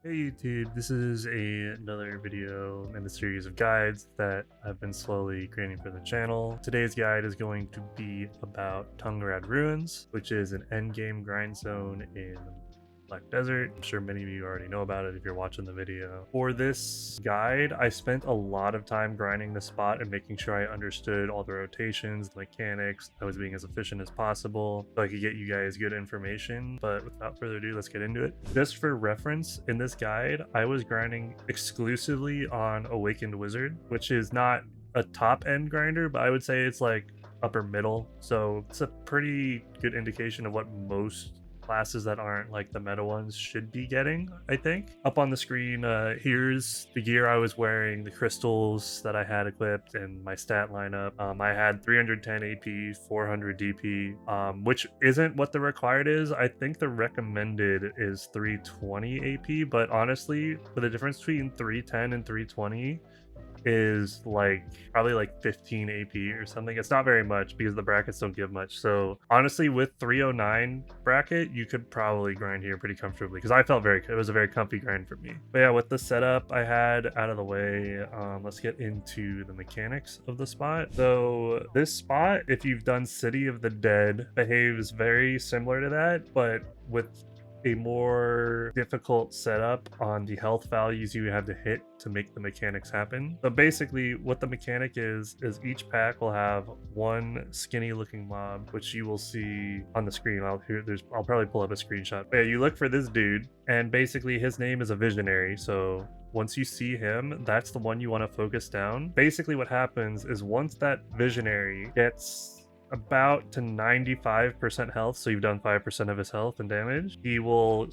Hey YouTube, this is another video in the series of guides that I've been slowly creating for the channel. Today's guide is going to be about Tungrad Ruins, which is an endgame grind zone in Black Desert. I'm sure many of you already know about it if you're watching the video. For this guide, I spent a lot of time grinding the spot and making sure I understood all the rotations, the mechanics. I was being as efficient as possible so I could get you guys good information. But without further ado, let's get into it. Just for reference, in this guide, I was grinding exclusively on Awakened Wizard, which is not a top end grinder, but I would say it's like upper middle. So it's a pretty good indication of what most classes that aren't like the meta ones should be getting. I think up on the screen, here's the gear I was wearing, the crystals that I had equipped, and my stat lineup. I had 310 AP, 400 DP, which isn't what the required is. I think the recommended is 320 AP, but honestly, for the difference between 310 and 320 is like probably like 15 AP or something. It's not very much because the brackets don't give much. So honestly, with 309 bracket, you could probably grind here pretty comfortably because I felt it was a very comfy grind for me. But yeah, with the setup I had out of the way, let's get into the mechanics of the spot. So this spot, if you've done City of the Dead, behaves very similar to that, but with a more difficult setup on the health values you have to hit to make the mechanics happen. So basically what the mechanic is each pack will have one skinny looking mob, which you will see on the screen. I'll probably pull up a screenshot. But yeah, you look for this dude, and basically his name is a visionary. So once you see him, that's the one you want to focus down. Basically what happens is once that visionary gets about to 95% health, so you've done 5% of his health and damage, he will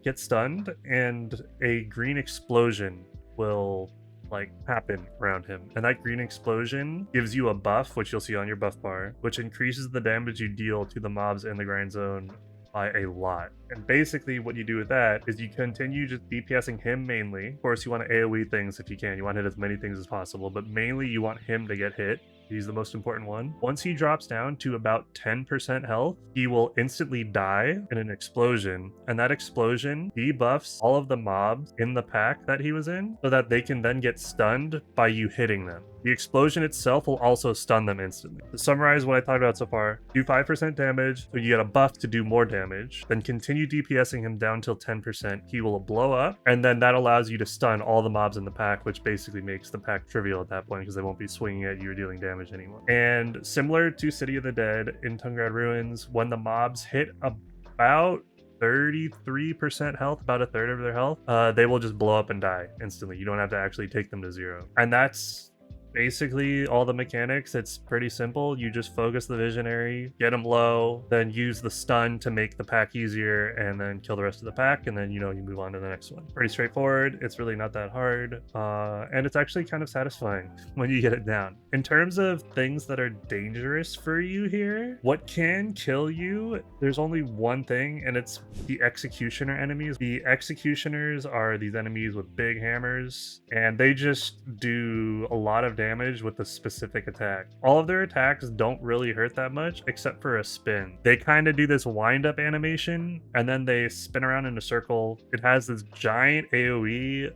get stunned, and a green explosion will like happen around him, and that green explosion gives you a buff, which you'll see on your buff bar, which increases the damage you deal to the mobs in the grind zone by a lot. And basically what you do with that is you continue just DPSing him mainly. Of course, you want to AoE things if you can. You want to hit as many things as possible, but mainly you want him to get hit. He's the most important one. Once he drops down to about 10% health, he will instantly die in an explosion, and that explosion debuffs all of the mobs in the pack that he was in so that they can then get stunned by you hitting them. The explosion itself will also stun them instantly. To summarize what I talked about so far, do 5% damage, so you get a buff to do more damage, then continue DPSing him down till 10%. He will blow up, and then that allows you to stun all the mobs in the pack, which basically makes the pack trivial at that point because they won't be swinging at you or dealing damage anymore. And similar to City of the Dead in Tungrad Ruins, when the mobs hit about 33% health, about a third of their health, they will just blow up and die instantly. You don't have to actually take them to zero. And that's basically all the mechanics. It's pretty simple. You just focus the visionary, get him low, then use the stun to make the pack easier, and then kill the rest of the pack, and then you move on to the next one. Pretty straightforward. It's really not that hard, and it's actually kind of satisfying when you get it down. In terms of things that are dangerous for you here, what can kill you, there's only one thing, and it's the executioner enemies. The executioners are these enemies with big hammers, and they just do a lot of damage with a specific attack. All of their attacks don't really hurt that much except for a spin. They kind of do this wind up animation, and then they spin around in a circle. It has this giant AoE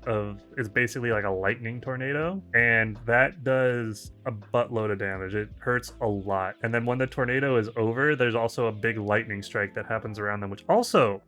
it's basically like a lightning tornado, and that does a buttload of damage. It hurts a lot. And then when the tornado is over, there's also a big lightning strike that happens around them, which also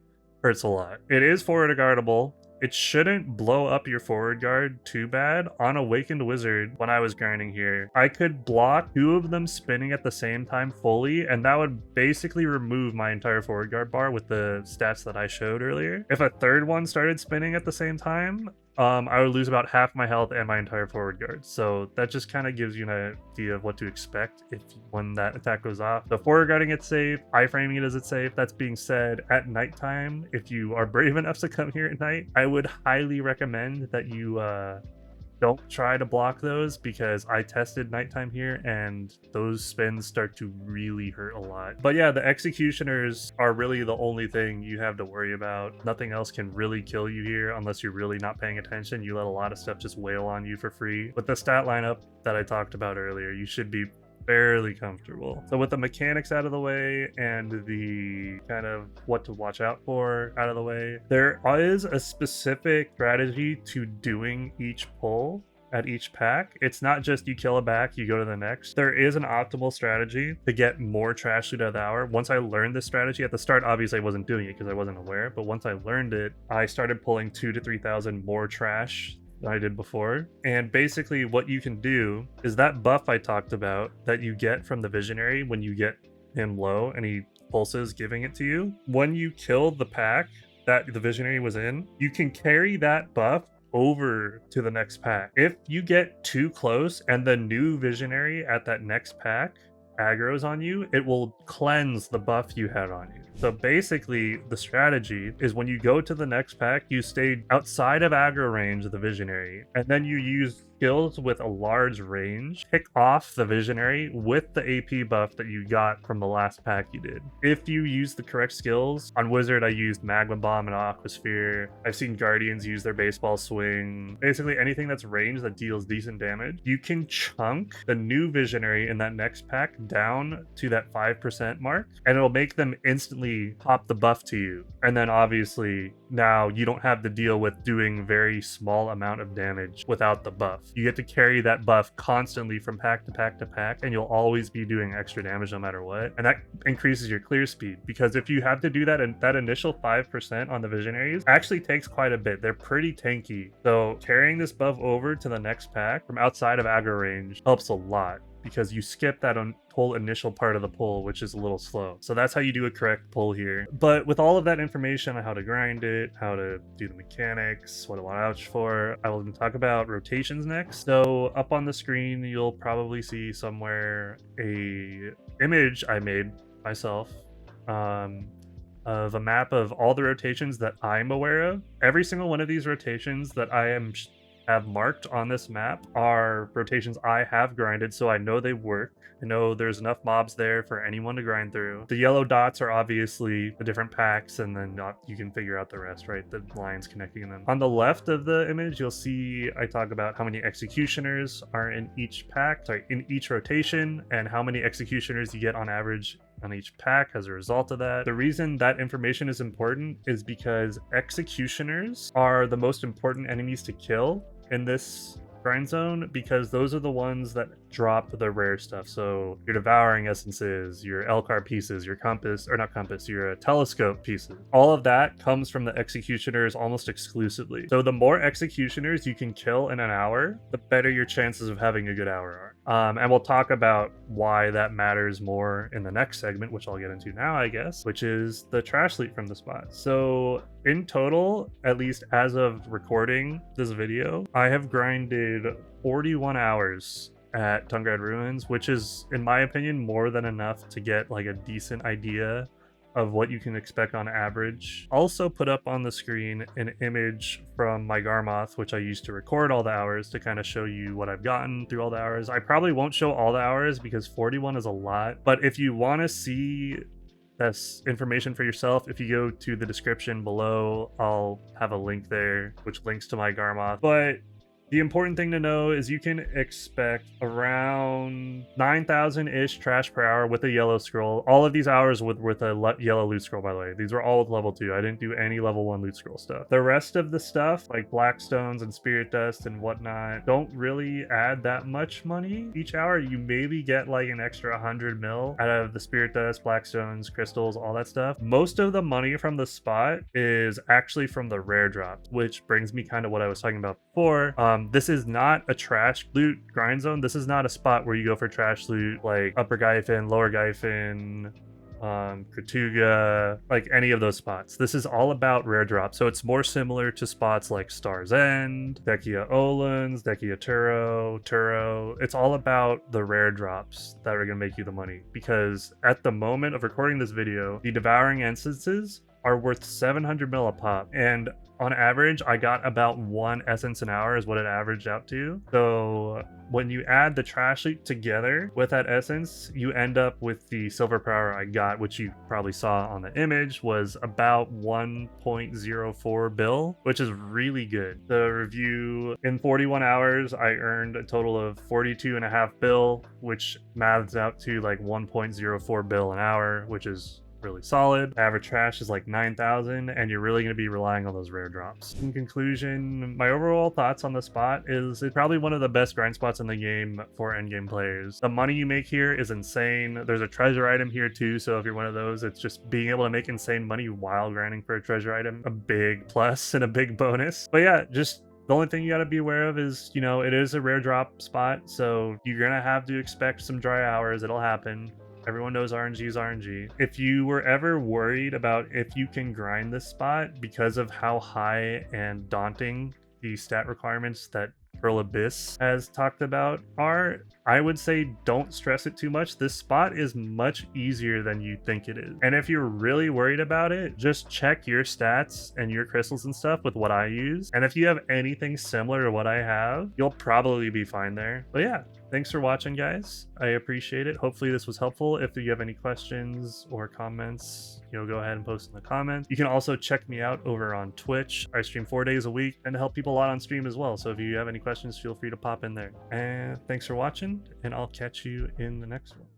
hurts a lot. It is forward guardable. It shouldn't blow up your forward guard too bad. On Awakened Wizard, when I was grinding here, I could block 2 of them spinning at the same time fully, and that would basically remove my entire forward guard bar with the stats that I showed earlier. If a third one started spinning at the same time, I would lose about half my health and my entire forward guard. So that just kind of gives you an idea of what to expect when that attack goes off. The forward guarding it's safe, iframing it is it's safe. That's being said, at nighttime, if you are brave enough to come here at night, I would highly recommend that you don't try to block those, because I tested nighttime here and those spins start to really hurt a lot. But yeah, the executioners are really the only thing you have to worry about. Nothing else can really kill you here unless you're really not paying attention. You let a lot of stuff just wail on you for free. With the stat lineup that I talked about earlier, you should be fairly comfortable. So with the mechanics out of the way and the kind of what to watch out for out of the way, there is a specific strategy to doing each pull at each pack. It's not just you kill a pack, you go to the next. There is an optimal strategy to get more trash loot out of the hour. Once I learned this strategy at the start, obviously I wasn't doing it because I wasn't aware, but once I learned it, I started pulling 2,000 to 3,000 more trash than I did before. And basically what you can do is that buff I talked about that you get from the visionary when you get him low and he pulses giving it to you. When you kill the pack that the visionary was in, you can carry that buff over to the next pack. If you get too close and the new visionary at that next pack aggro's on you, it will cleanse the buff you had on you. So basically the strategy is when you go to the next pack, you stay outside of aggro range of the visionary, and then you use skills with a large range, pick off the visionary with the AP buff that you got from the last pack you did. If you use the correct skills, on Wizard I used Magma Bomb and Aquasphere. I've seen Guardians use their baseball swing. Basically anything that's ranged that deals decent damage. You can chunk the new visionary in that next pack down to that 5% mark, and it'll make them instantly pop the buff to you. And then obviously now you don't have to deal with doing very small amount of damage without the buff. You get to carry that buff constantly from pack to pack to pack, and you'll always be doing extra damage no matter what. And that increases your clear speed, because if you have to do that, and that initial 5% on the visionaries actually takes quite a bit. They're pretty tanky. So carrying this buff over to the next pack from outside of aggro range helps a lot, because you skip that whole initial part of the pull, which is a little slow. So that's how you do a correct pull here. But with all of that information on how to grind it, how to do the mechanics, what to watch for, I will talk about rotations next. So up on the screen, you'll probably see somewhere a image I made myself of a map of all the rotations that I'm aware of. Every single one of these rotations that I have marked on this map are rotations I have grinded, so I know they work. I know there's enough mobs there for anyone to grind through. The yellow dots are obviously the different packs, and then you can figure out the rest, right? The lines connecting them. On the left of the image, you'll see I talk about how many executioners are in each pack, in each rotation, and how many executioners you get on average on each pack as a result of that. The reason that information is important is because executioners are the most important enemies to kill in this grind zone, because those are the ones that drop the rare stuff. So your devouring essences, your Elcar pieces, your compass, or not compass, your telescope pieces, all of that comes from the executioners almost exclusively. So the more executioners you can kill in an hour, the better your chances of having a good hour are. And we'll talk about why that matters more in the next segment, which I'll get into now, I guess, which is the trash loot from the spot. So in total, at least as of recording this video, I have grinded 41 hours at Tungrad Ruins, which is, in my opinion, more than enough to get like a decent idea of what you can expect on average. Also put up on the screen an image from my Garmoth, which I used to record all the hours to kind of show you what I've gotten through all the hours. I probably won't show all the hours because 41 is a lot, but if you want to see this information for yourself, if you go to the description below, I'll have a link there which links to my Garmoth. But the important thing to know is you can expect around 9,000-ish trash per hour with a yellow scroll. All of these hours with a yellow loot scroll, by the way. These were all with level 2. I didn't do any level 1 loot scroll stuff. The rest of the stuff, like Blackstones and Spirit Dust and whatnot, don't really add that much money each hour. You maybe get like an extra 100 mil out of the Spirit Dust, Blackstones, crystals, all that stuff. Most of the money from the spot is actually from the rare drops, which brings me kind of what I was talking about before. This is not a trash loot grind zone. This is not a spot where you go for trash loot like Upper Gyfin, Lower Gyfin, Kratuga, like any of those spots. This is all about rare drops. So it's more similar to spots like Star's End, Dekia Olans, Dekia Turo. It's all about the rare drops that are going to make you the money, because at the moment of recording this video, the devouring instances are worth 700 mil a pop, and on average I got about 1 essence an hour is what it averaged out to. So when you add the trash loot together with that essence, you end up with the silver power I got, which you probably saw on the image, was about 1.04 bill, which is really good. The review, in 41 hours I earned a total of 42.5 bill, which maths out to like 1.04 bill an hour, which is really solid. Average trash is like 9,000, and you're really going to be relying on those rare drops. In conclusion, my overall thoughts on the spot is it's probably one of the best grind spots in the game for endgame players. The money you make here is insane. There's a treasure item here too, so if you're one of those, it's just being able to make insane money while grinding for a treasure item, a big plus and a big bonus. But yeah, just the only thing you got to be aware of is, you know, it is a rare drop spot, so you're going to have to expect some dry hours. It'll happen. Everyone knows RNG is RNG. If you were ever worried about if you can grind this spot because of how high and daunting the stat requirements that Pearl Abyss has talked about are, I would say don't stress it too much. This spot is much easier than you think it is. And if you're really worried about it, just check your stats and your crystals and stuff with what I use. And if you have anything similar to what I have, you'll probably be fine there. But yeah, thanks for watching, guys. I appreciate it. Hopefully this was helpful. If you have any questions or comments, you know, go ahead and post in the comments. You can also check me out over on Twitch. I stream 4 days a week and help people a lot on stream as well. So if you have any questions, feel free to pop in there. And thanks for watching, and I'll catch you in the next one.